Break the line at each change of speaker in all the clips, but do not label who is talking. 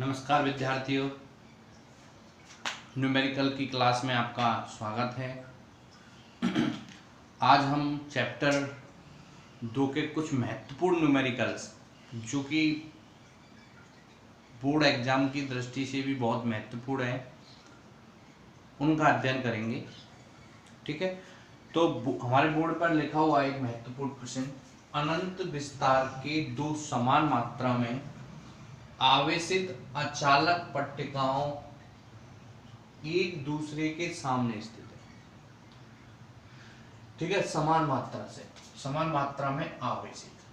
नमस्कार विद्यार्थियों, न्यूमेरिकल की क्लास में आपका स्वागत है। आज हम चैप्टर 2 के कुछ महत्वपूर्ण न्यूमेरिकल्स जो कि बोर्ड एग्जाम की दृष्टि से भी बहुत महत्वपूर्ण है, उनका अध्ययन करेंगे। ठीक है, तो हमारे बोर्ड पर लिखा हुआ एक महत्वपूर्ण प्रश्न, अनंत विस्तार के दो समान मात्रा में आवेशित अचालक पट्टिकाओं एक दूसरे के सामने स्थित है। ठीक है, समान मात्रा में आवेशित।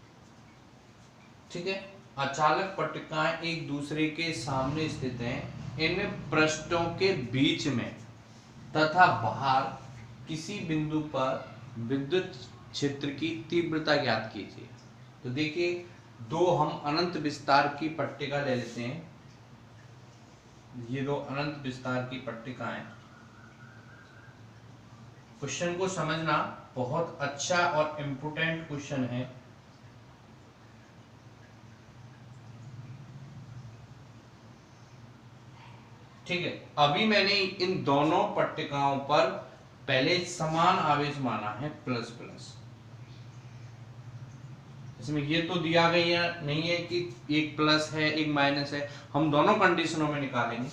ठीक है, अचालक पट्टिकाएं एक दूसरे के सामने स्थित हैं। इन पृष्ठों के बीच में तथा बाहर किसी बिंदु पर विद्युत क्षेत्र की तीव्रता ज्ञात कीजिए। तो देखिए, दो हम अनंत विस्तार की पट्टिका ले लेते हैं। ये दो अनंत विस्तार की पट्टिकाएं। क्वेश्चन को समझना बहुत अच्छा और इम्पोर्टेंट क्वेश्चन है। ठीक है, अभी मैंने इन दोनों पट्टिकाओं पर पहले समान आवेश माना है, प्लस प्लस। इसमें ये तो दिया गया नहीं है कि एक प्लस है एक माइनस है, हम दोनों कंडीशनों में निकालेंगे।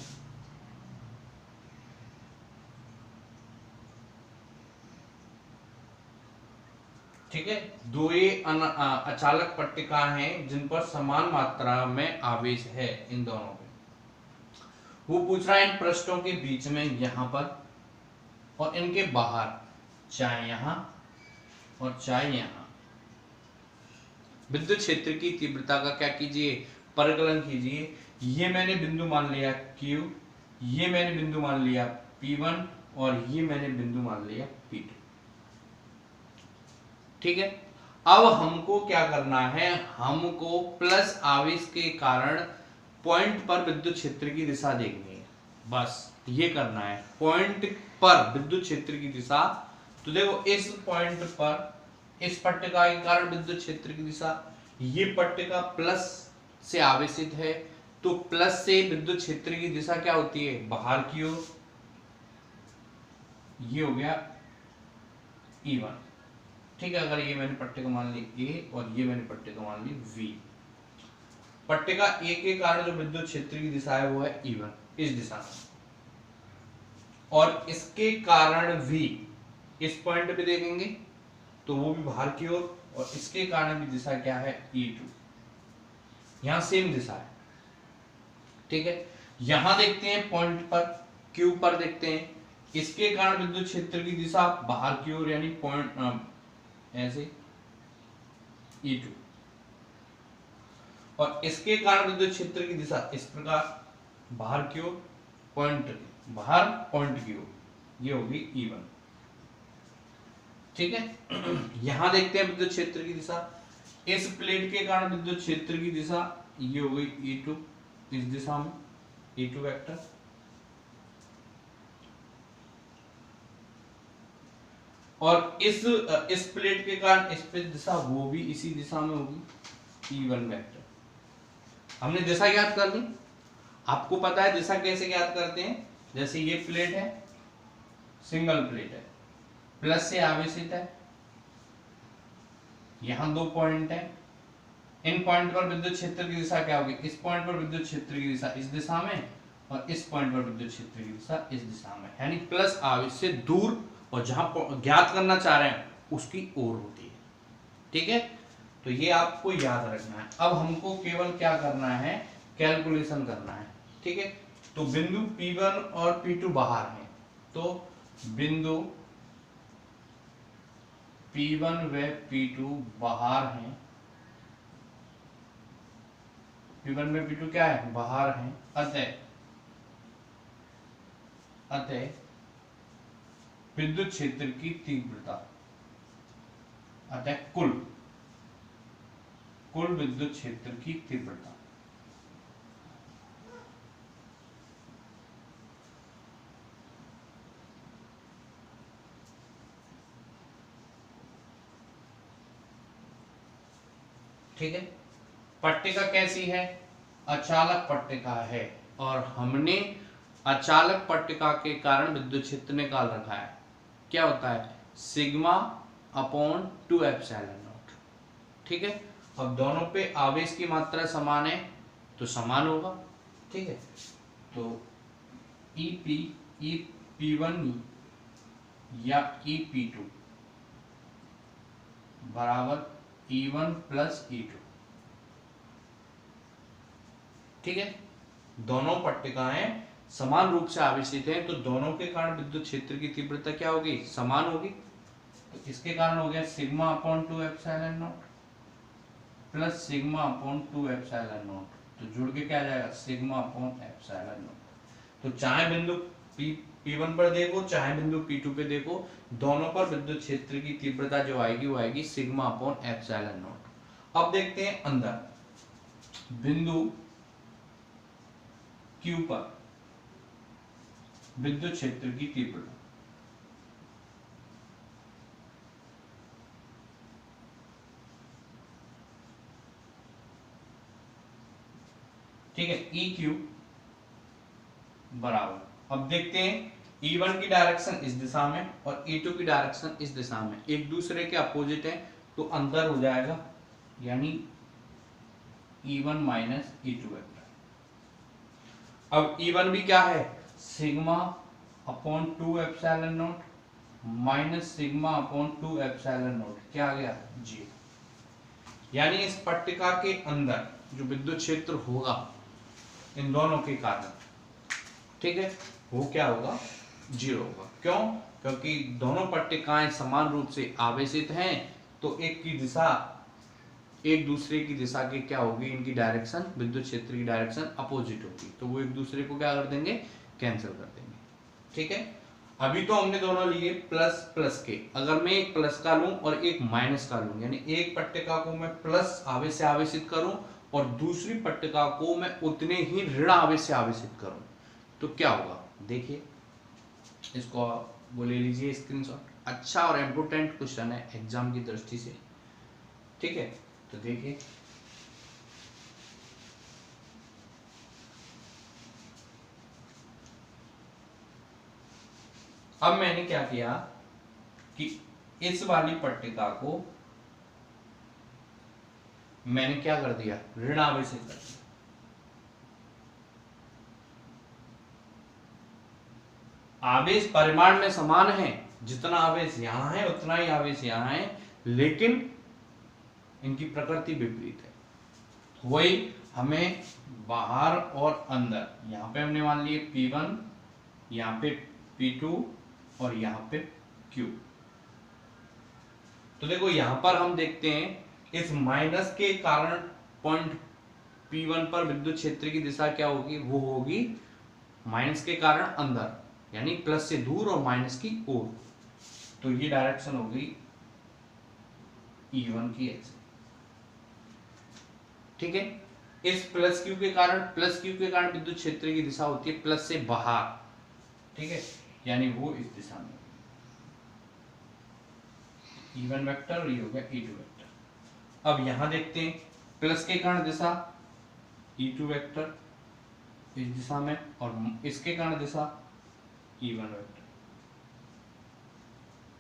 ठीक है, दो ये अचालक पट्टिका हैं जिन पर समान मात्रा में आवेश है। इन दोनों पे वो पूछ रहा है इन पृष्ठों के बीच में यहां पर और इनके बाहर, चाहे यहां और चाहे यहां, विद्युत क्षेत्र की तीव्रता का क्या कीजिए, परिकलन कीजिए। ये मैंने बिंदु मान लिया Q, ये मैंने बिंदु मान लिया P1 और ये मैंने बिंदु मान लिया P2। ठीक है, अब हमको क्या करना है, हमको प्लस आवेश के कारण पॉइंट पर विद्युत क्षेत्र की दिशा देखनी है। बस ये करना है, पॉइंट पर विद्युत क्षेत्र की दिशा। तो देखो, इस पॉइंट पर इस पट्टिका के कारण विद्युत क्षेत्र की दिशा, ये पट्टिका प्लस से आवेशित है, तो प्लस से विद्युत क्षेत्र की दिशा क्या होती है, बाहर की ओर। ये हो गया E1। ठीक है, अगर ये मैंने पट्टिका मान ली A और ये मैंने पट्टिका मान ली V। पट्टिका A के कारण जो विद्युत क्षेत्र की दिशा है वो है E1, इस दिशा में, और इसके कारण V इस पॉइंट पे देखेंगे तो वो भी बाहर की ओर, और इसके कारण भी दिशा क्या है, E2। यहां सेम दिशा है। ठीक है, यहां देखते हैं पॉइंट पर Q पर देखते हैं, इसके कारण विद्युत क्षेत्र की दिशा बाहर की ओर, यानी पॉइंट ऐसे E2, और इसके कारण विद्युत क्षेत्र की दिशा इस प्रकार बाहर की ओर, पॉइंट बाहर, पॉइंट की ओर, ये होगी E1। ठीक है, यहां देखते हैं विद्युत क्षेत्र की दिशा, इस प्लेट के कारण विद्युत क्षेत्र की दिशा ये हो गई E2, इस दिशा में E2 वेक्टर, और इस प्लेट के कारण इस पे दिशा वो भी इसी दिशा में होगी, E1 वेक्टर। हमने दिशा ज्ञात कर ली। आपको पता है दिशा कैसे ज्ञात करते हैं, जैसे ये प्लेट है, सिंगल प्लेट है, प्लस से आवेशित है, यहां दो पॉइंट है, इन पॉइंट पर विद्युत क्षेत्र की दिशा क्या होगी, इस पॉइंट पर विद्युत क्षेत्र की दिशा इस दिशा में, और इस पॉइंट पर विद्युत क्षेत्र की दिशा इस दिशा में, यानी प्लस आवेश से दूर और जहां ज्ञात करना चाह रहे हैं उसकी ओर होती है। ठीक है, तो ये आपको याद रखना है। अब हमको केवल क्या करना है, कैलकुलेशन करना है। ठीक है, तो बिंदु P1 और P2 बाहर हैं, तो बिंदु P1 व P2 बाहर हैं। P1 में P2 क्या है, बाहर हैं। अतः विद्युत क्षेत्र की तीव्रता, अतः कुल विद्युत क्षेत्र की तीव्रता ठीक है, पट्टिका कैसी है, अचालक पट्टिका है और हमने अचालक पट्टिका के कारण विद्युत क्षेत्र निकाल रखा है। क्या होता है? Sigma upon 2 epsilon not. ठीक है, अब दोनों पे आवेश की मात्रा समान है तो समान होगा। ठीक है, तो EP1 या EP2 बराबर E1 प्लस E2। ठीक है, दोनों पट्टिकाएं समान रूप से आवेशित हैं तो दोनों के कारण विद्युत क्षेत्र की तीव्रता क्या होगी? समान होगी। तो इसके कारण हो गया sigma upon 2 epsilon not plus sigma upon 2 epsilon not, तो जुड़ के क्या आ जाएगा? Sigma upon epsilon not. तो चाहे बिंदु P1 पर देखो चाहे बिंदु P2 पे देखो, दोनों पर विद्युत क्षेत्र की तीव्रता जो आएगी वो आएगी सिग्मा अपॉन एप्सिलॉन नॉट। अब देखते हैं अंदर बिंदु Q पर विद्युत क्षेत्र की तीव्रता। ठीक है, EQ बराबर, अब देखते हैं E1 की डायरेक्शन इस दिशा में और E2 की डायरेक्शन इस दिशा में एक दूसरे के अपोजिट है तो अंदर हो जाएगा, यानी E1 माइनस E2 वेक्टर। अब E1 भी क्या है? Sigma upon 2 epsilon not minus sigma upon 2 epsilon not, क्या आ गया? 0। यानी इस पट्टिका के अंदर जो विद्युत क्षेत्र होगा इन दोनों के कारण, ठीक है, वो क्या होगा? 0 होगा। क्यों? क्योंकि दोनों पट्टिकाएं समान रूप से आवेशित हैं तो एक की दिशा एक दूसरे की दिशा की क्या होगी? इनकी डायरेक्शन, विद्युत क्षेत्र की डायरेक्शन अपोजिट होगी, तो वो एक दूसरे को क्या कर देंगे? कैंसिल कर देंगे। ठीक है, अभी तो हमने दोनों लिए प्लस प्लस के, अगर मैं एक प्लस का लूं और एक माइनस का लूं, यानी एक पट्टिका को मैं प्लस आवेश से आवेशित करूं और दूसरी पट्टिका को मैं उतने ही ऋण आवेश से आवेशित करूं, तो क्या होगा? देखिए, इसको वो ले लीजिए स्क्रीनशॉट। अच्छा और इम्पोर्टेंट क्वेश्चन है एग्जाम की दृष्टि से। ठीक है, तो देखिए, अब मैंने क्या किया कि इस वाली पट्टिका को मैंने क्या कर दिया? ऋण आवेशित कर दिया। आवेश परिमाण में समान है, जितना आवेश यहां है उतना ही आवेश यहां है, लेकिन इनकी प्रकृति विपरीत है। वही हमें बाहर और अंदर, यहां पे हमने मान लिए P1, यहां पे P2 और यहां पे Q। तो देखो यहां पर हम देखते हैं इस माइनस के कारण पॉइंट P1 पर विद्युत क्षेत्र की दिशा क्या होगी? वो होगी माइनस के कारण अंदर, यानी प्लस से दूर और माइनस की ओर। तो ये डायरेक्शन होगी E1 की ऐसे। ठीक है, इस प्लस क्यू के कारण विद्युत क्षेत्र की दिशा होती है प्लस से बाहर। ठीक है, यानी वो इस दिशा में E1 वेक्टर और ये हो गया E2 वेक्टर। अब यहां देखते हैं प्लस के कारण दिशा E2 वेक्टर इस दिशा में और इसके कारण दिशा E1 वेक्टर।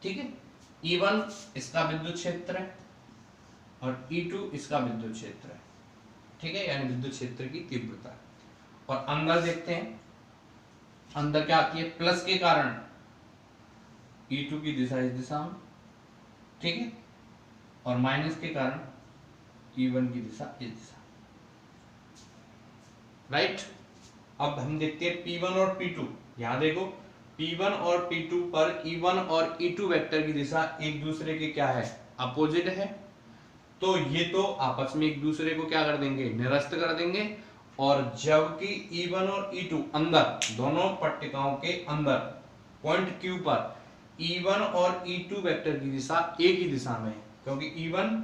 ठीक है, E1 इसका विद्युत क्षेत्र है और E2 इसका विद्युत क्षेत्र है। ठीक है, यानी विद्युत क्षेत्र की तीव्रता है। और अंदर देखते हैं, अंदर क्या आती है? प्लस के कारण E2 की दिशा इस दिशा में, ठीक है, और माइनस के कारण E1 की दिशा इस दिशा। राइट, अब हम देखते हैं P1 और P2। यहां देखो P1 और P2 पर E1 और E2 वेक्टर की दिशा एक दूसरे के क्या है? अपोजिट है। तो ये तो आपस में एक दूसरे को क्या कर देंगे? निरस्त कर देंगे। और जबकि E1 और E2 अंदर, दोनों पट्टिकाओं के अंदर पॉइंट Q पर E1 और E2 वेक्टर की दिशा एक ही दिशा में है, क्योंकि E1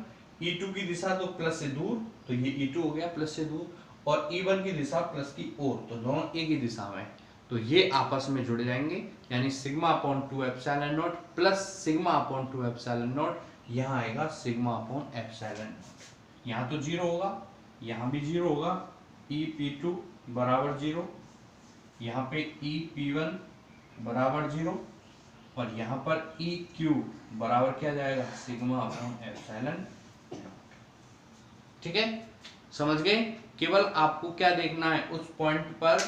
E2 की दिशा तो प्लस से दूर, तो ये E2 हो गया प्लस से दूर, और E1 की दिशा प्लस की ओर, तो दोनों एक ही दिशा में है, तो ये आपस में जुड़ जाएंगे, यानी sigma upon 2 epsilon not plus sigma upon 2 epsilon not, यहाँ आएगा सिग्मा अपॉन एप्सिलॉन नॉट। यहाँ तो 0 होगा, यहाँ भी 0 होगा, ई पी टू बराबर 0, यहाँ पे ई पी वन बराबर 0 और यहाँ पर ई क्यू बराबर क्या जाएगा सिग्मा अपॉन एप्सिलॉन। ठीक है, समझ गए। केवल आपको क्या देखना है, उस पॉइंट पर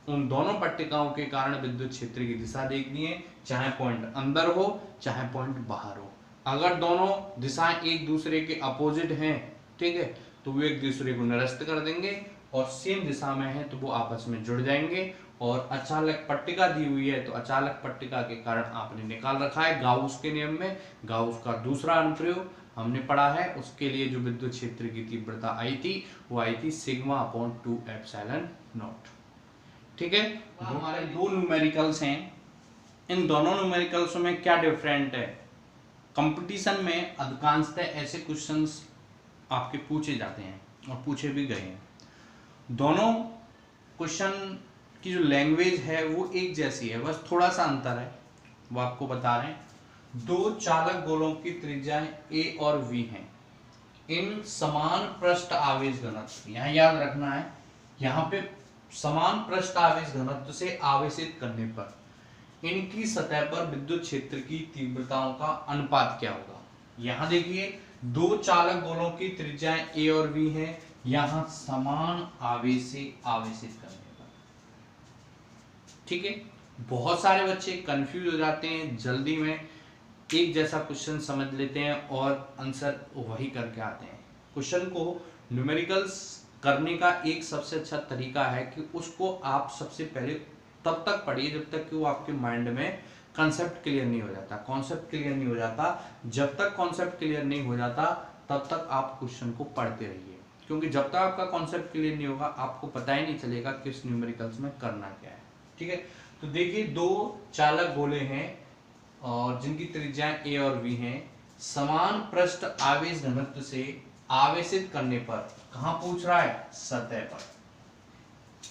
उन दोनों पट्टिकाओं के कारण विद्युत क्षेत्र की दिशा देखनी है, चाहे पॉइंट अंदर हो चाहे पॉइंट बाहर हो। अगर दोनों दिशाएं एक दूसरे के अपोजिट हैं, ठीक है, तो वो एक दूसरे को निरस्त कर देंगे, और सेम दिशा में है तो वो आपस में जुड़ जाएंगे। और अचालक पट्टिका दी हुई है, तो अचालक पट्टिका के कारण आपने निकाल रखा है गाउस के नियम में, गाउस का दूसरा अनुप्रयोग हमने पढ़ा है, उसके लिए जो विद्युत क्षेत्र की तीव्रता आई थी वो आई थी सिग्मा अपॉन 2 एप्सिलॉन नॉट। ठीक है, हमारे दो न्यूमेरिकल्स हैं, इन दोनों न्यूमेरिकल्स में क्या डिफरेंट है। कंपटीशन में अधिकांशतः ऐसे क्वेश्चंस आपके पूछे जाते हैं और पूछे भी गए हैं। दोनों क्वेश्चन की जो लैंग्वेज है वो एक जैसी है, बस थोड़ा सा अंतर है, वो आपको बता रहे हैं। दो चालक गोलों की त्रिज्याएं a और v हैं, इन समान पृष्ठ आवेश घनत्व, यहाँ याद रखना है, यहाँ पे समान पृष्ठ आवेश घनत्व से आवेशित करने पर इनकी सतह पर विद्युत क्षेत्र की तीव्रताओं का अनुपात क्या होगा। यहाँ देखिए, दो चालक गोलों की त्रिज्याएं a और v हैं, यहाँ समान आवेश से आवेशित करने पर। ठीक है, बहुत सारे बच्चे कंफ्यूज हो जाते हैं, जल्दी में एक जैसा क्वेश्चन समझ लेते हैं और आंसर वही करके आते हैं। क्वेश्चन को न्यूमेरिकल्स करने का एक सबसे अच्छा तरीका है कि उसको आप सबसे पहले तब तक पढ़िए जब तक कि वो आपके माइंड में कॉन्सेप्ट क्लियर नहीं हो जाता। कॉन्सेप्ट क्लियर नहीं हो जाता, जब तक कॉन्सेप्ट क्लियर नहीं हो जाता तब तक आप क्वेश्चन को पढ़ते रहिए, क्योंकि जब तक आपका कॉन्सेप्ट क्लियर नहीं होगा आपको पता ही नहीं चलेगा किस न्यूमेरिकल्स में करना क्या है। ठीक है, तो देखिए, दो चालक गोले हैं और जिनकी त्रिज्याएं a और v हैं, समान पृष्ठ आवेश घनत्व से आवेशित करने पर, कहां पूछ रहा है, सतह पर।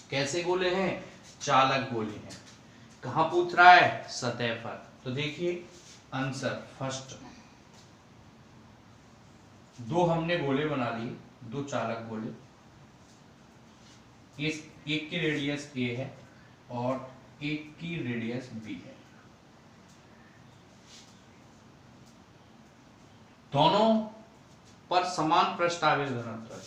कैसे गोले हैं, चालक गोले हैं, कहां पूछ रहा है, सतह पर। तो देखिए आंसर फर्स्ट, दो हमने गोले बना लिए, दो चालक गोले, इस एक की रेडियस a है और एक की रेडियस b है। दोनों पर समान पृष्ठ आवेश घनत्व है।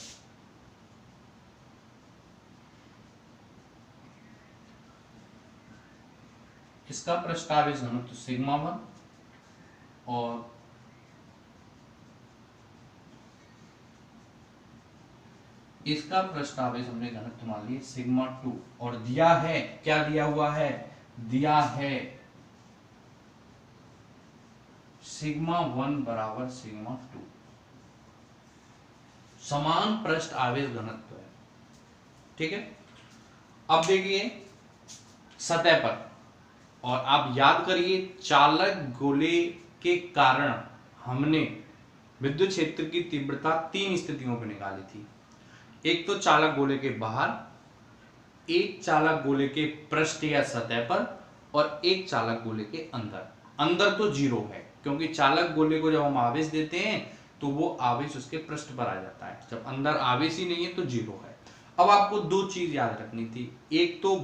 इसका पृष्ठ आवेश घनत्व सिग्मा 1 और इसका पृष्ठ आवेश हमने घनत्व मान लिया सिग्मा 2, और दिया है, क्या दिया हुआ है, दिया है सिग्मा 1 बराबर सिग्मा 2, समान पृष्ठ आवेश घनत्व है। ठीक है, अब देखिए सतह पर, और आप याद करिए चालक गोले के कारण हमने विद्युत क्षेत्र की तीव्रता 3 स्थितियों पर निकाली थी। एक तो चालक गोले के बाहर, एक चालक गोले के पृष्ठ या सतह पर, और एक चालक गोले के अंदर। अंदर तो 0 है, क्योंकि चालक गोले को जब हम आवेश देते हैं तो वो आवेश उसके पृष्ठ पर आ जाता है, जब अंदर आवेश ही नहीं है तो 0 है। अब आपको दो चीज याद रखनी थी, एक तो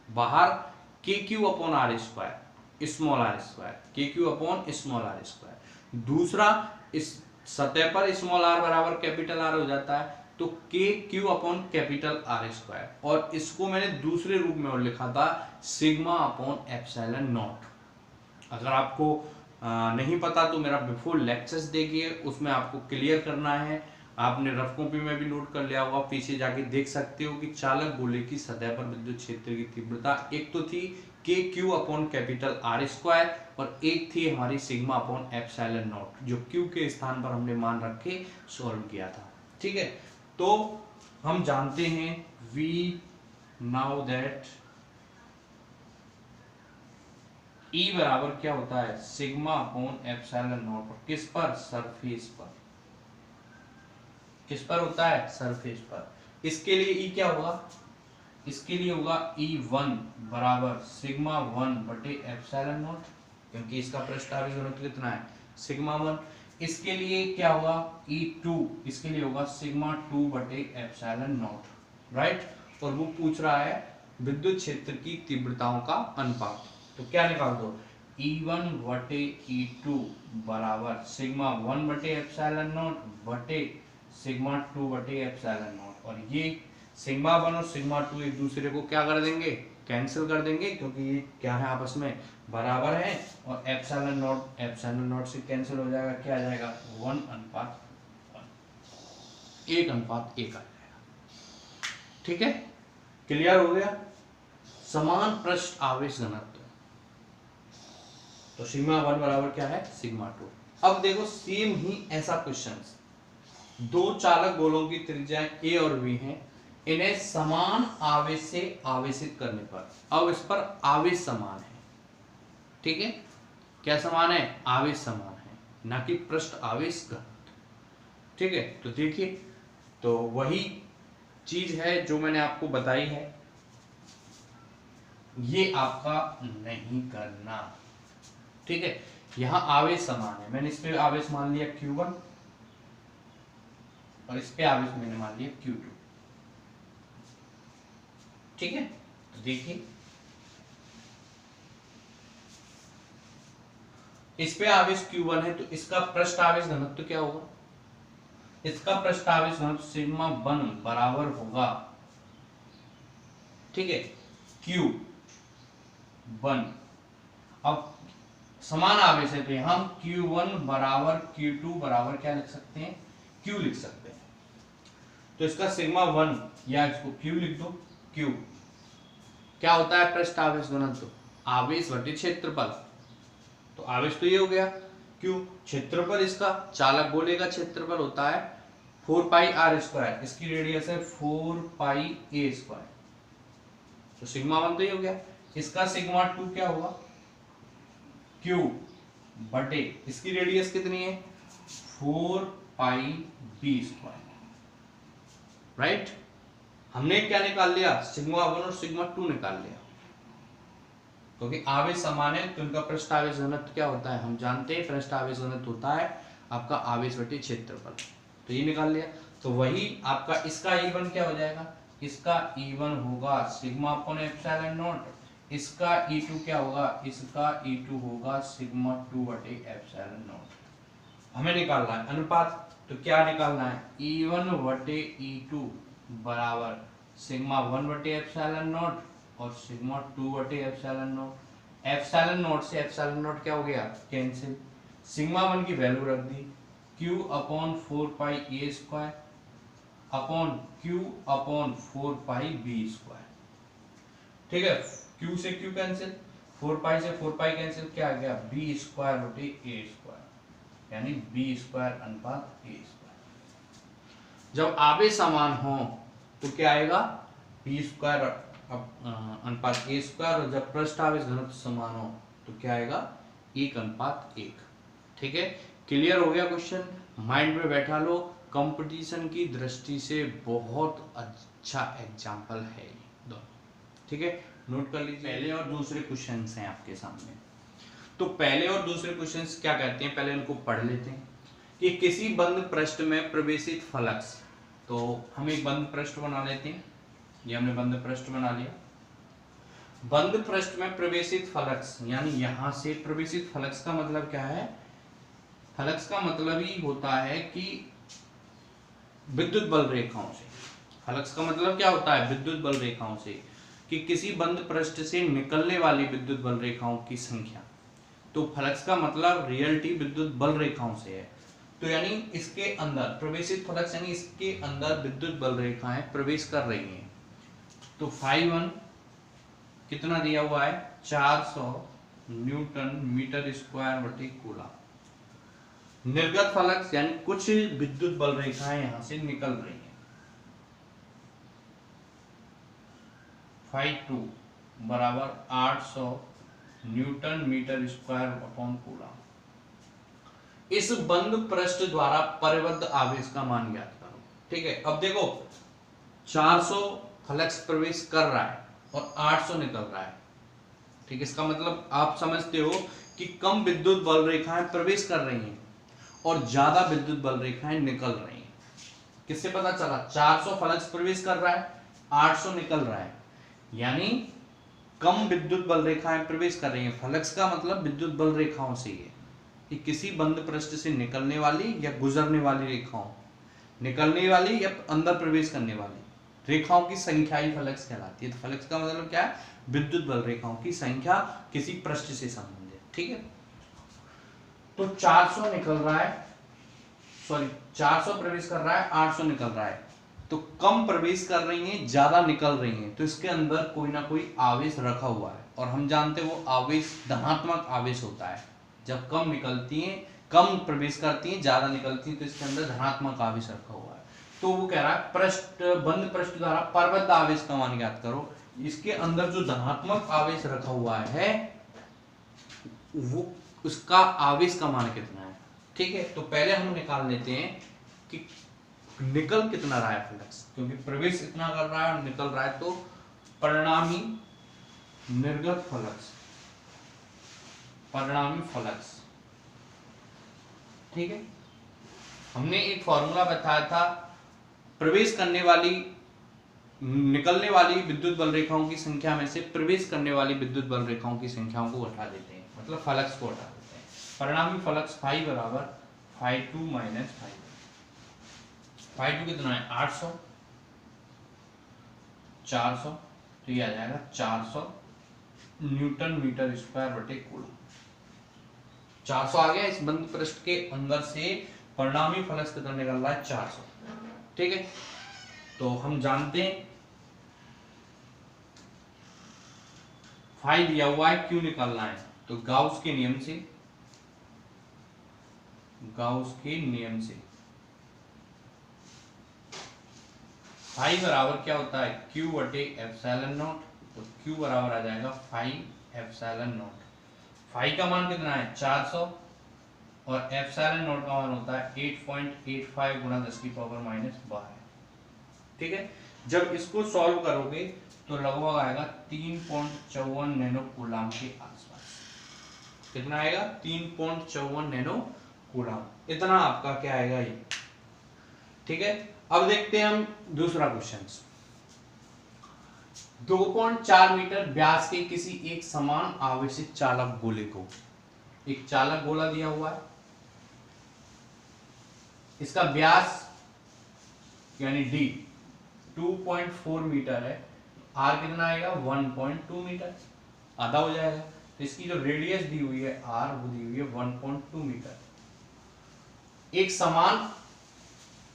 बाहर K Q upon R square small R square, K Q upon small R square. दूसरा, इस सतह पर स्मॉल आर बराबर कैपिटल आर हो जाता है, तो K Q upon capital R square, और इसको मैंने दूसरे रूप में और लिखा था सिग्मा अपॉन एप्सिलॉन नॉट। अगर आपको नहीं पता तो मेरा बिफोर लेक्चर्स देखिए, उसमें आपको क्लियर करना है। आपने रफ कॉपी में भी नोट कर लिया होगा, पीछे जाके देख सकते हो कि चालक गोले की सतह पर विद्युत क्षेत्र की तीव्रता एक तो थी के Q upon capital R square, और एक थी हमारी सिग्मा अपॉन एप्सिलॉन नॉट, जो क्यू के स्थान पर हमने मान रखे सॉल्व किया था। ठीक है, तो हम जानते हैं वी नाउ दैट E बराबर क्या होता है, सिग्मा अपॉन एप्सिलॉन नॉट, किस पर, सरफेस पर। किस पर होता है, सरफेस पर। इसके लिए E क्या होगा, इसके लिए होगा E1 बराबर सिग्मा 1 बटे एप्सिलॉन नॉट, क्योंकि इसका पृष्ठ आवेश घनत्व कितना है, सिग्मा 1। इसके लिए क्या होगा, E2, इसके लिए होगा सिग्मा 2 बटे एप्सिलॉन नॉट। राइट, और वो पूछ रहा है विद्युत क्षेत्र की तीव्रताओं का अनुपात। तो क्या निकाल दो, E1 बटे E2 बराबर सिग्मा 1 बटे एप्सिलॉन नॉट बटे सिग्मा 2 बटे एप्सिलॉन नॉट। और ये सिग्मा 1 और सिग्मा 2 एक दूसरे को क्या कर देंगे, कैंसिल कर देंगे, क्योंकि ये क्या है आपस में बराबर है। और एप्सिलॉन नॉट से कैंसिल हो जाएगा, क्या आ जाएगा 1:1, 1:1 आ जाएगा। ठीक है, क्लियर हो गया। समान पृष्ठ आवेश घनत्व, तो सिग्मा 1 बराबर क्या है सिग्मा 2। अब देखो सेम ही ऐसा क्वेश्चन, दो चालक गोलों की त्रिज्याएं ए और बी हैं, इन्हें समान आवेश से आवेशित करने पर, अब इस पर आवेश समान है, ठीक है, क्या समान है, आवेश समान है, ना कि पृष्ठ आवेश घनत्व। ठीक है, तो देखिए, तो वही चीज है जो मैंने आपको बताई है, ये आपका नहीं करना। ठीक है, यहां आवेश समान है, मैंने इस पे आवेश मान लिया Q1 और इस पे आवेश मैंने मान लिया Q2। ठीक है, तो देखिए इस पे आवेश Q1 है, तो इसका पृष्ठ आवेश घनत्व क्या होगा, इसका पृष्ठ आवेश घनत्व सिग्मा 1 बराबर होगा, ठीक है, Q1। अब समान आवेश है तो यहां हम Q1 बराबर Q2 बराबर क्या लिख सकते हैं, Q लिख सकते हैं। तो इसका सिग्मा 1 या इसको Q लिख दो, Q क्या होता है पृष्ठ आवेश घनत्व, आवेश बटे क्षेत्रफल। तो आवेश तो ये हो गया Q, क्षेत्रफल इसका चालक गोले का क्षेत्रफल होता है 4πr², इसकी रेडियस है 4πa²। तो सिग्मा 1 तो ये हो गया, इसका सिग्मा 2 क्या होगा, Q बटे इसकी रेडियस कितनी है 4πb², राइट। हमने क्या निकाल लिया, सिग्मा 1 और सिग्मा 2 निकाल लिया, क्योंकि आवेश समान है तो इनका पृष्ठ आवेश घनत्व क्या होता है, हम जानते हैं पृष्ठ आवेश घनत्व होता है आपका आवेश बटे क्षेत्रफल। तो ये निकाल लिया, तो वही आपका इसका E1 क्या हो जाएगा, इसका E1 होगा सिग्मा अपॉन एप्सिलॉन नॉट, इसका E2 क्या होगा, इसका E2 होगा सिग्मा 2 बटे एप्सिलॉन नॉट। हमें निकालना है अनुपात, तो क्या निकालना है, E1 बटे E2 बराबर सिग्मा 1 बटे एप्सिलॉन नॉट और सिग्मा 2 बटे एप्सिलॉन नॉट। एप्सिलॉन नॉट से एप्सिलॉन नॉट क्या हो गया, कैंसिल, सिग्मा 1 की वैल्यू रख दी, Q upon 4πa² upon Q upon 4πb²। ठीक है, Q से Q कैंसिल, 4π से 4π कैंसिल, क्या आ गया b² बटे a², यानी b²:a²। जब आवेश समान हो तो क्या आएगा b² अनुपात a², और जब पृष्ठ आवेश घनत्व समान हो तो क्या आएगा 1:1। ठीक है, क्लियर हो गया क्वेश्चन, माइंड में बैठा लो, कंपटीशन की दृष्टि से बहुत अच्छा एग्जाम्पल है ये दोनों। ठीक है, नोट कर लीजिए, पहले और दूसरे क्वेश्चंस हैं आपके सामने। तो पहले और दूसरे क्वेश्चंस क्या कहते हैं, पहले इनको पढ़ लेते हैं कि किसी बंद पृष्ठ में प्रवेशित फ्लक्स, तो हम एक बंद पृष्ठ बना लेते हैं, ये हमने बंद पृष्ठ बना लिया। बंद पृष्ठ में प्रवेशित फ्लक्स, यानी यहां से प्रवेशित फ्लक्स का मतलब क्या है, फ्लक्स का मतलब ही होता है कि विद्युत बल रेखाओं से, फ्लक्स का मतलब क्या होता है विद्युत बल रेखाओं से, कि किसी बंद पृष्ठ से निकलने वाली विद्युत बल रेखाओं की संख्या। तो फ्लक्स का मतलब रियलिटी विद्युत बल रेखाओं से है, तो यानी इसके अंदर प्रवेशित फ्लक्स, यानी इसके अंदर विद्युत बल रेखाएं प्रवेश कर रही हैं। तो φ1 कितना दिया हुआ है 400 न्यूटन मीटर स्क्वायर बटे कूलम। निर्गत फ्लक्स यानी कुछ विद्युत बल रेखाएं यहां से निकल रही हैं, φ2 बराबर 800 newton metre square upon coulomb. इस बंद पृष्ठ द्वारा परिबद्ध आवेश का मान ज्ञात करो। ठीक है, अब देखो 400 फ्लक्स प्रवेश कर रहा है और 800 निकल रहा है। ठीक है, इसका मतलब आप समझते हो कि कम विद्युत बल रेखाएं प्रवेश कर रही हैं और ज्यादा विद्युत बल रेखाएं निकल रही हैं। किससे पता चला, 400 फ्लक्स प्रवेश कर रहा है, 800 निकल रहा है, यानी कम विद्युत बल रेखाएं प्रवेश कर रही हैं। फ्लक्स का मतलब विद्युत बल रेखाओं से ही है कि किसी बंद पृष्ठ से निकलने वाली या गुजरने वाली रेखाओं, निकलने वाली या अंदर प्रवेश करने वाली रेखाओं की संख्या ही फ्लक्स कहलाती है। तो फ्लक्स का मतलब क्या है? विद्युत बल रेखाओं की संख्या किसी पृष्ठ से संबंधित। ठीक है, तो 400 निकल रहा है, सॉरी 400 प्रवेश कर रहा है, 800 निकल रहा है, तो कम प्रवेश कर रही हैं, ज्यादा निकल रही हैं, तो इसके अंदर कोई ना कोई आवेश रखा हुआ है। और हम जानते हैं वो आवेश धनात्मक आवेश होता है। जब कम निकलती हैं, कम प्रवेश करती हैं, ज्यादा निकलती हैं, तो इसके अंदर धनात्मक आवेश रखा हुआ है। तो वो कह रहा है पृष्ठ, बंद पृष्ठ द्वारा प्रबद्ध आवेश का मान ज्ञात करो। इसके अंदर जो धनात्मक आवेश रखा हुआ है वो उसका आवेश का मान कितना है। ठीक है, तो पहले हम निकाल लेते हैं कि निकल कितना रहा है फ्लक्स, क्योंकि प्रवेश इतना कर रहा है और निकल रहा है, तो परिणामी निर्गत फ्लक्स, परिणामी फ्लक्स। ठीक है, हमने एक फॉर्मूला बताया था, प्रवेश करने वाली, निकलने वाली विद्युत बल रेखाओं की संख्या में से प्रवेश करने वाली विद्युत बल रेखाओं की संख्याओं को घटा देते हैं, मतलब फ्लक्स को हटा देते हैं। परिणामी फ्लक्स फाई बराबर φ2 माइनस φ2 कितना है 800, 400, तो ये आ जाएगा 400 न्यूटन मीटर स्क्वायर बटे कूलम। 400 आ गया, इस बंद पृष्ठ के अंदर से परिणामी फ्लक्स कितना निकल रहा है 400। ठीक है, तो हम जानते हैं फाई दिया हुआ है, क्यों निकालना है, तो गाउस के नियम से, गाउस के नियम से फाई बराबर क्या होता है Q बटे एप्सिलॉन नॉट, तो Q बराबर आ जाएगा फाई एप्सिलॉन नॉट। फाई का मान कितना है 400 और एप्सिलॉन नॉट का मान होता है 8.85 गुणा 10 की पावर माइनस 12। ठीक है, जब इसको सॉल्व करोगे तो लगभग आएगा 3.54 नैनो कूलम के आसपास। कितना आएगा 3.54 नैनो कूलम, इतना आपका क्या आएगा ये। ठीक है, अब देखते हैं हम दूसरा क्वेश्चन। 2.4 मीटर व्यास के किसी एक समान आवेशित चालक गोले को, एक चालक गोला दिया हुआ है, इसका व्यास यानी d 2.4 मीटर है, r कितना आएगा 1.2 मीटर, आधा हो जाएगा। तो इसकी जो रेडियस दी हुई है r, वो दी हुई है 1.2 मीटर। एक समान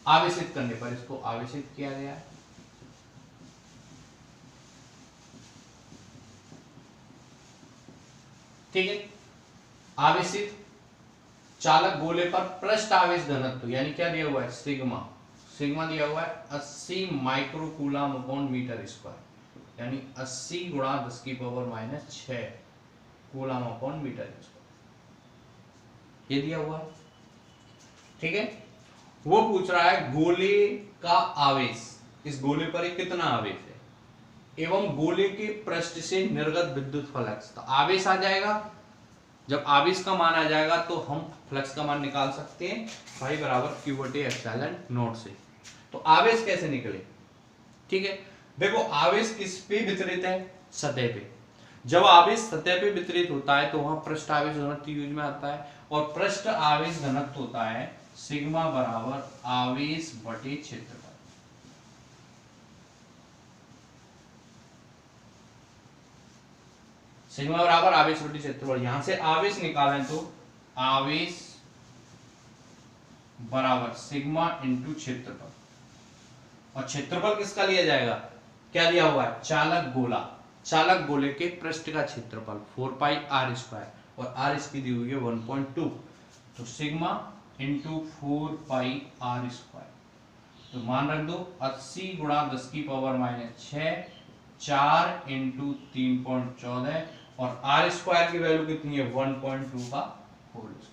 आवेशित करने पर इसको आवेशित किया गया है। ठीक है, आवेशित चालक गोले पर पृष्ठ आवेश घनत्व यानी क्या दिया हुआ है सिग्मा, सिग्मा दिया हुआ है 80 micro coulomb upon metre square, यानी 80 गुणा 10 की power minus 6 coulomb upon metre square, ये दिया हुआ है। ठीक है, वो पूछ रहा है गोले का आवेश, इस गोले पर कितना आवेश है एवं गोले के पृष्ठ से निर्गत विद्युत फ्लक्स। तो आवेश आ जाएगा, जब आवेश का मान आ जाएगा तो हम फ्लक्स का मान निकाल सकते हैं फाई बराबर Q बटे एप्सिलॉन नॉट से। तो आवेश कैसे निकले, ठीक है, देखो आवेश किस पे वितरित है, सतह पे। जब आवेश सतह पे वितरित होता है तो वहां पृष्ठ आवेश घनत्व यूज में आता है, और पृष्ठ आवेश घनत्व होता है सिग्मा बराबर आवेश बटे क्षेत्रफल। सिग्मा बराबर आवेश बटे क्षेत्रफल, यहां से आवेश निकालें तो आवेश बराबर सिग्मा इंटू क्षेत्रफल, और क्षेत्रफल किसका लिया जाएगा, क्या दिया हुआ है चालक गोला, चालक गोले के पृष्ठ का क्षेत्रफल 4 पाई r स्क्वायर, और r इसकी दी हुई है 1.2, तो सिग्मा इंटू 4 पाई r स्क्वायर, तो मान रख दो 80 गुणा 10 की पावर माइनस 6, 4 इंटू 3.14, और r स्क्वायर की वैल्यू कितनी है 1.2 का होल स्क्वायर।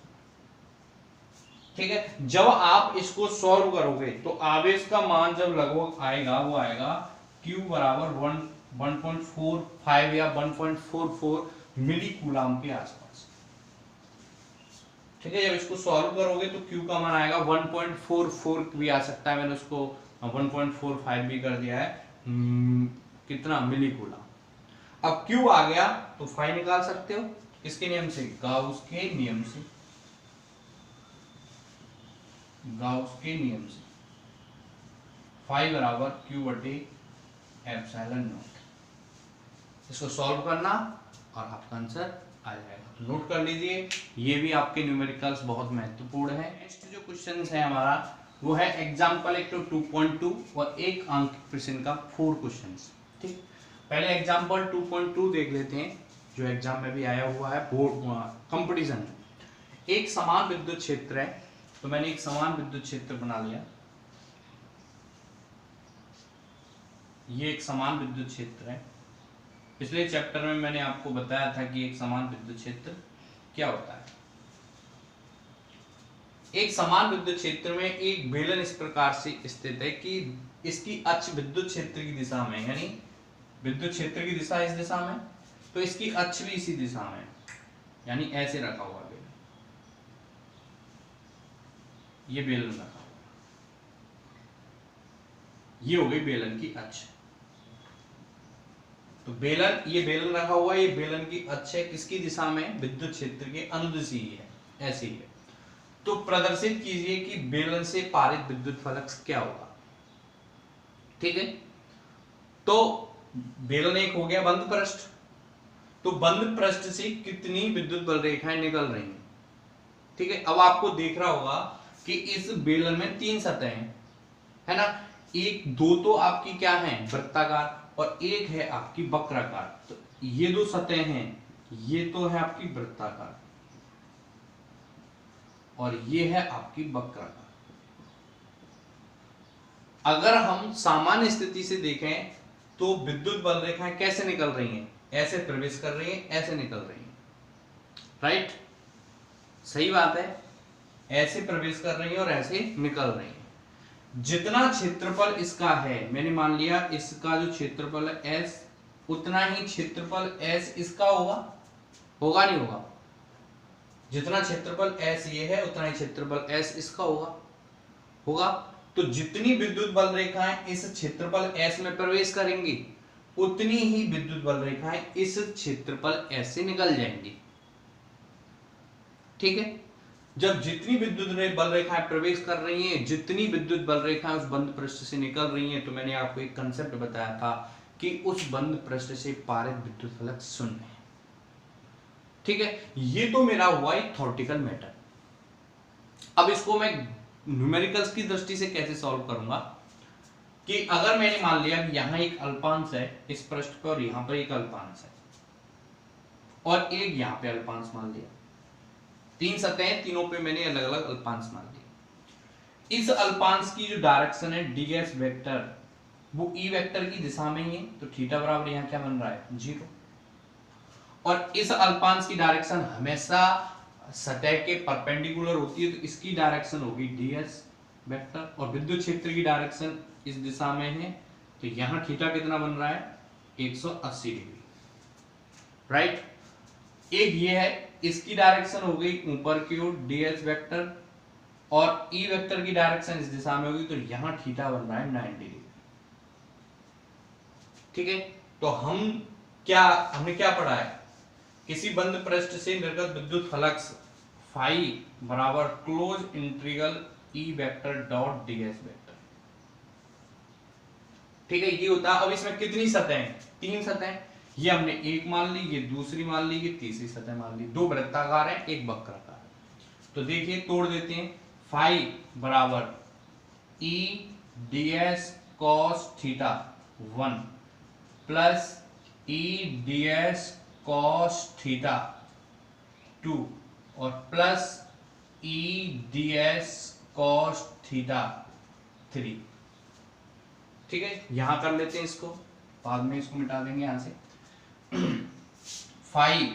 ठीक है, जब आप इसको सॉल्व करोगे तो आवेश का मान जब लगभग आएगा वो आएगा Q बराबर 1.45 या 1.44 मिली कूलम के आसपास। ठीक है, जब इसको सॉल्व करोगे तो Q का मान आएगा 1.44 भी आ सकता है, मैंने उसको 1.45 भी कर दिया है, कितना मिलीकूलम। अब Q आ गया तो फाई निकाल सकते हो किसके नियम से, गाउस के नियम से, गाउस के नियम से। फाई बराबर Q बटे एप्सिलॉन नॉट। इसको सॉल्व करना और आपका आंसर आ जाएगा। तो नोट कर लीजिए, ये भी आपके न्यूमेरिकल्स बहुत महत्वपूर्ण है। नेक्स्ट जो क्वेश्चन है हमारा वो है एग्जाम्पल एक तो 2.2 और एक अंक प्रश्न का 4 क्वेश्चन। ठीक, पहले एग्जाम्पल 2.2 देख लेते हैं जो एग्जाम में भी आया हुआ है, बोर्ड कंपटीशन। एक समान विद्युत क्षेत्र है, तो मैंने एक समान विद्युत क्षेत्र बना लिया। ये एक समान विद्युत क्षेत्र है। पिछले चैप्टर में मैंने आपको बताया था कि एक समान विद्युत क्षेत्र क्या होता है। एक समान विद्युत क्षेत्र में एक बेलन इस प्रकार से स्थित है कि इसकी अक्ष विद्युत क्षेत्र की दिशा में, यानी विद्युत क्षेत्र की दिशा इस दिशा में, तो इसकी अक्ष भी इसी दिशा में, यानी ऐसे रखा हुआ बेलन, ये बेलन रखा हुआ, ये हो गई बेलन की अक्ष। तो बेलन, ये बेलन रखा हुआ है, ये बेलन की अक्ष है, किसकी दिशा में, विद्युत क्षेत्र के अनुदिशी है, ऐसी है। तो प्रदर्शित कीजिए कि बेलन से पारित विद्युत फ्लक्स क्या होगा। ठीक है, तो बेलन एक हो गया बंद पृष्ठ, तो बंद पृष्ठ से कितनी विद्युत बल रेखाएं निकल रही हैं। ठीक है, अब आपको देख रहा होगा कि इस बेलन में 3 सतहें है ना, एक दो तो आपकी क्या है, वृत्ताकार, और एक है आपकी वक्राकार। तो ये 2 सतहें हैं, ये तो है आपकी वृत्ताकार और ये है आपकी वक्राकार। अगर हम सामान्य स्थिति से देखें तो विद्युत बल रेखाएं कैसे निकल रही हैं, ऐसे प्रवेश कर रही हैं, ऐसे निकल रही हैं, राइट, सही बात है, ऐसे प्रवेश कर रही हैं और ऐसे निकल रही हैं। जितना क्षेत्रफल इसका है, मैंने मान लिया इसका जो क्षेत्रफल है S, उतना ही क्षेत्रफल S इसका होगा, होगा नहीं होगा, जितना क्षेत्रफल S ये है उतना ही क्षेत्रफल S इसका होगा, होगा। तो जितनी विद्युत बल रेखाएं इस क्षेत्रफल S में प्रवेश करेंगी उतनी ही विद्युत बल रेखाएं इस क्षेत्रफल S से निकल जाएंगी। ठीक है, जब जितनी विद्युत बल रेखाएं प्रवेश कर रही हैं, जितनी विद्युत बल रेखाएं उस बंद पृष्ठ से निकल रही हैं, तो मैंने आपको एक कंसेप्ट बताया था कि उस बंद पृष्ठ से पारित विद्युत फ्लक्स शून्य है। ठीक है, ये तो मेरा हुआ एक थ्योरेटिकल मैटर। अब इसको मैं न्यूमेरिकल्स की दृष्टि से कैसे सॉल्व करूंगा कि अगर मैंने मान लिया कि यहां एक अल्पांश है इस पृष्ठ पर और यहां पर एक अल्पांश है और एक यहां पे अल्पांश मान लिया, 3 सतहें, तीनों पे मैंने अलग अलग अल्पांश मान लिए। इस अल्पांश की जो डायरेक्शन है ds वेक्टर, वो e वेक्टर की दिशा में ही है, तो थीटा बराबर यहां क्या बन रहा है, 0। और इस अल्पांश की डायरेक्शन हमेशा सतह के परपेंडिकुलर होती है, तो इसकी डायरेक्शन होगी ds वेक्टर, और विद्युत क्षेत्र की डायरेक्शन इस दिशा में है, तो यहां थीटा कितना बन रहा है, 180 डिग्री, राइट। एक ये है, इसकी डायरेक्शन हो गई ऊपर की ओर ds वेक्टर, और e वेक्टर की डायरेक्शन इस दिशा में होगी, तो यहां थीटा बन रहा है 90 डिग्री। ठीक है, तो हमने क्या पढ़ा है, किसी बंद पृष्ठ से निर्गत विद्युत फ्लक्स फाई बराबर close integral e vector dot ds vector. ठीक है, ये होता है। अब इसमें कितनी सतहें, 3 सतहें, ये हमने एक मान ली, ये दूसरी मान ली, ये तीसरी सतह मान ली, 2 वृत्ताकार है, एक वक्राकार। तो देखिए तोड़ देते हैं, फाई बराबर e ds cos theta 1 plus e ds cos theta 2 और plus e ds cos theta 3। ठीक है, यहां कर लेते हैं इसको, बाद में इसको मिटा देंगे यहां से। फाई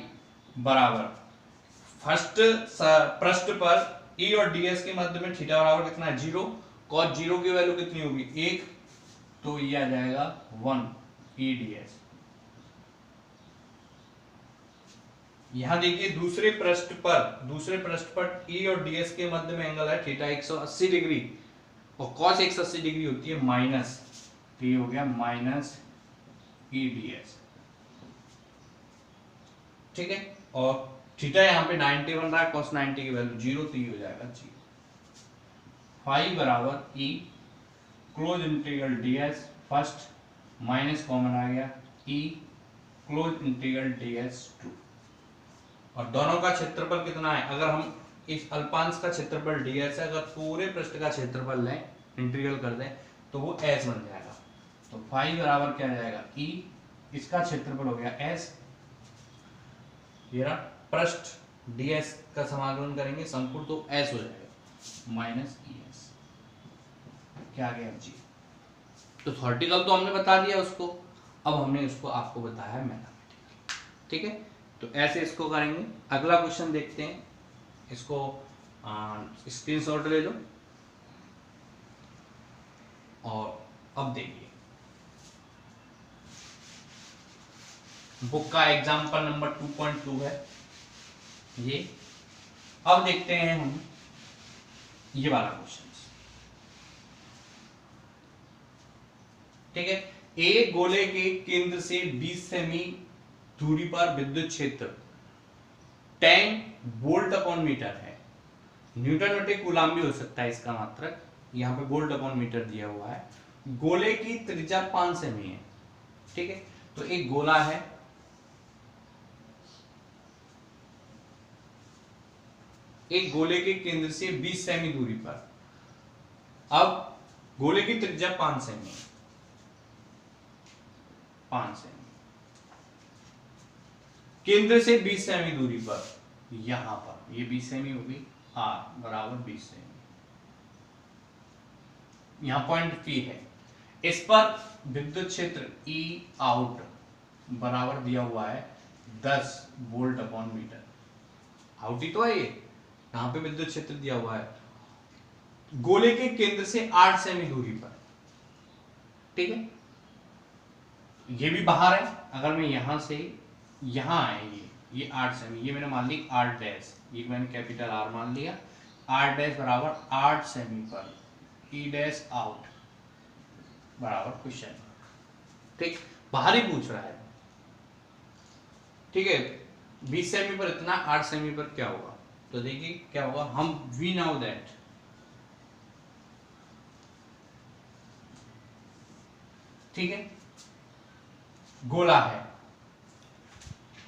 बराबर फर्स्ट पृष्ठ पर E और ds के मध्य में थीटा बराबर कितना है, 0। cos 0 की वैल्यू कितनी होगी, 1, तो ये आ जाएगा 1 E ds। यहां देखिए दूसरे पृष्ठ पर E और ds के मध्य में एंगल है थीटा 180 डिग्री, और cos 180 डिग्री होती है माइनस तो ये हो गया माइनस ई डी एस, ठीक है। और थीटा यहाँ पे 90 बन रहा है, cos 90 की वैल्यू 0, तो ये हो जाएगा 0। फाई बराबर E close integral D S, first minus common आ गया, E close integral D S 2, और दोनों का क्षेत्रफल कितना है, अगर हम इस अल्पांश का क्षेत्रफल डी एस है, अगर पूरे पृष्ठ का क्षेत्रफल लें, इंटीग्रल कर दें, तो वो एस बन जाएगा। तो फाई बराबर क्या आ जाएगा, ई, इसका क्षेत्रफल हो गया एस, ये रहा पृष्ठ ds का समाकलन करेंगे संपूर्ण, तो s हो जाएगा माइनस ई एस, क्या आ गया जी। तो थ्योरेटिकल तो हमने बता दिया उसको, अब हमने उसको आपको बताया मैथमेटिकल, ठीक है। तो ऐसे इसको करेंगे। अगला क्वेश्चन देखते हैं, इसको स्क्रीनशॉट ले लो और अब देखिए बुक का एग्जाम्पल नंबर 2.2 है ये। अब देखते हैं हम ये वाला क्वेश्चन, ठीक है। एक गोले के केंद्र से 20 सेमी दूरी पर विद्युत क्षेत्र 10 वोल्ट अपॉन मीटर है। न्यूटन बटे कूलाम भी हो सकता है इसका मात्रक, यहाँ पे वोल्ट अपॉन मीटर दिया हुआ है। गोले की त्रिज्या 5 सेमी है, ठीक है। तो एक गोला है, एक गोले के केंद्र से 20 सेमी दूरी पर, अब गोले की त्रिज्या 5 सेमी है, 5 सेमी, केंद्र से 20 सेमी दूरी पर, यहां पर ये 20 सेमी होगी, आर बराबर 20 सेमी, यहां पॉइंट पी है। इस पर विद्युत क्षेत्र ई आउट बराबर दिया हुआ है 10 वोल्ट अपॉन मीटर। आउट ही तो है ये, यहां पे विद्युत क्षेत्र दिया हुआ है गोले के केंद्र से 8 सेमी दूरी पर, ठीक है। ये भी बाहर है, अगर मैं यहां से यहां आए, ये 8 सेमी, ये मैंने मान ली आर डैश, ये मैंने कैपिटल आर मान लिया, आर डैश बराबर 8 सेमी पर ई डैश आउट बराबर क्वेश्चन, ठीक, बाहर ही पूछ रहा है, ठीक है। 20 सेमी पर इतना, 8 सेमी पर क्या होगा, तो देखिए क्या होगा, हम वी नाउ दैट ठीक है गोला है,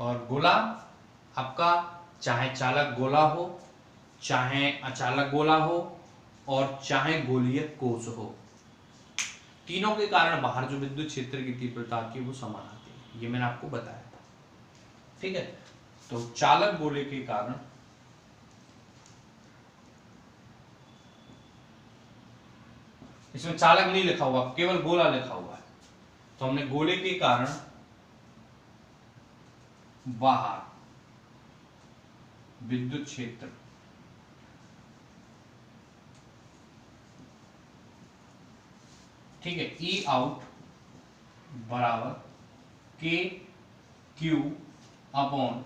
और गोला आपका चाहे चालक गोला हो, चाहे अचालक गोला हो, और चाहे गोलीय कोश हो, तीनों के कारण बाहर जो विद्युत क्षेत्र की तीव्रता आती है वो समान आती है, ये मैंने आपको बताया था, ठीक है। तो चालक गोले के कारण इसमें चालक नहीं लिखा हुआ, केवल गोला लिखा हुआ है, तो हमने गोले के कारण बाहर विद्युत क्षेत्र ठीक है ई आउट बराबर के क्यू अपॉन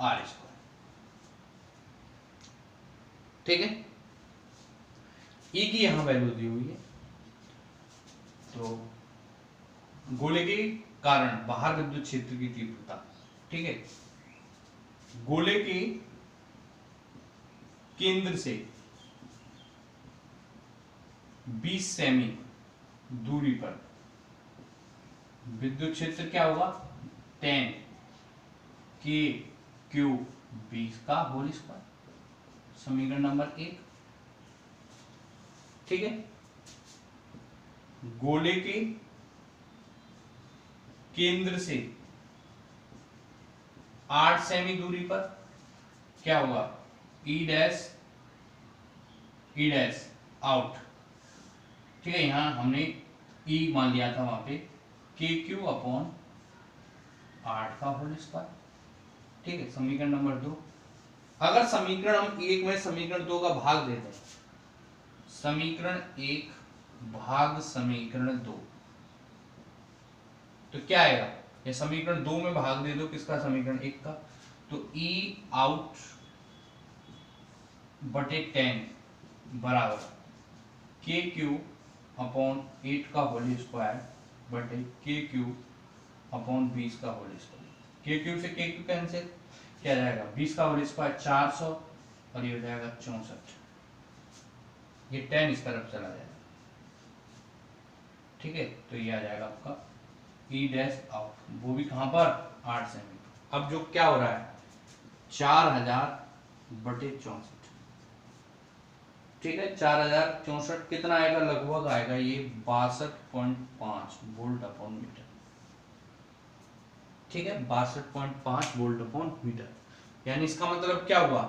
आर स्क्वायर, ठीक है। ई की यहां वैल्यू दी हुई है, तो गोले के कारण बाहर विद्युत क्षेत्र की तीव्रता, ठीक है, गोले के केंद्र से 20 सेमी दूरी पर विद्युत क्षेत्र क्या होगा, 10 के क्यू 20 का होल स्क्वायर, समीकरण नंबर 1, ठीक है। गोले के केंद्र से 8 सेमी दूरी पर क्या होगा, ई डैश आउट, ठीक है। यहां हमने ई मान लिया था, वहां पे के क्यू अपॉन 8 का होल स्क्वायर, ठीक है। समीकरण नंबर 2, अगर समीकरण हम 1 में समीकरण 2 का भाग देते हैं, समीकरण 1 भाग समीकरण 2, तो क्या आएगा, ये समीकरण 2 में भाग दे दो किसका, समीकरण 1 का, तो ई आउट बटे 10 बराबर के क्यू अपॉन 8 का होल स्क्वायर बटे के क्यूब अपॉन 20 का होल स्क्वायर। के क्यूब से के क्यूब कैंसिल, क्या जाएगा 20 का होल स्क्वायर 400 और ये हो जाएगा 64, ये 10 इस तरफ चला जाएगा, ठीक है। तो ये आ जाएगा आपका ई डैश आउट, वो भी कहां पर 8 सेमी। अब जो क्या हो रहा है 4000 बटे 64, ठीक है। 4064 कितना आएगा, लगभग आएगा ये 62.5 वोल्ट अपॉन मीटर, ठीक है, 62.5 वोल्ट अपॉन मीटर। यानी इसका मतलब क्या हुआ,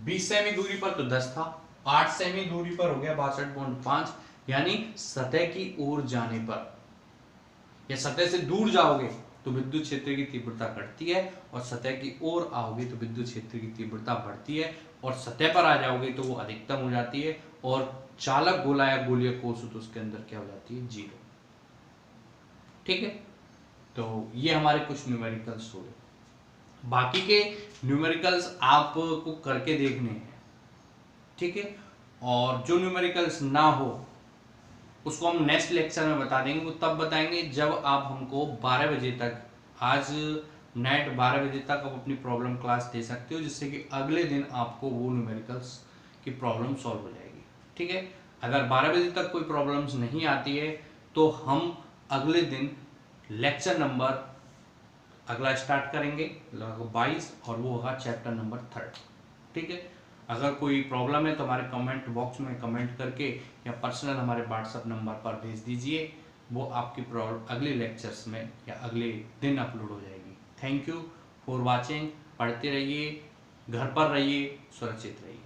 20 सेमी दूरी पर तो 10 था, 8 सेमी दूरी पर हो गया 62.5, यानी सतह की ओर जाने पर या सतह से दूर जाओगे तो विद्युत क्षेत्र की तीव्रता घटती है, और सतह की ओर आओगे तो विद्युत क्षेत्र की तीव्रता बढ़ती है, और सतह पर आ जाओगे तो वो अधिकतम हो जाती है, और चालक गोला या गोलीय कोष तो उसके अंदर क्या हो जाती है 0, ठीक है। तो ये हमारे कुछ न्यूमेरिकल्स हो गए, बाकी के न्यूमेरिकल्स आपको करके देखने हैं, ठीक है। और जो न्यूमेरिकल्स ना हो उसको हम नेक्स्ट लेक्चर में बता देंगे, वो तब बताएंगे जब आप हमको 12 बजे तक, आज नाइट 12 बजे तक आप अपनी प्रॉब्लम क्लास दे सकते हो, जिससे कि अगले दिन आपको वो न्यूमेरिकल्स की प्रॉब्लम सॉल्व हो जाएगी, ठीक है। अगर 12 बजे तक कोई प्रॉब्लम्स नहीं आती है तो हम अगले दिन लेक्चर नंबर अगला स्टार्ट करेंगे 22, और वो होगा चैप्टर नंबर 3, ठीक है। अगर कोई प्रॉब्लम है तो हमारे कमेंट बॉक्स में कमेंट करके या पर्सनल हमारे व्हाट्सएप नंबर पर भेज दीजिए, वो आपकी प्रॉब्लम अगले लेक्चर्स में या अगले दिन अपलोड हो जाएगी। थैंक यू फॉर वॉचिंग, पढ़ते रहिए, घर पर रहिए, सुरक्षित रहिए।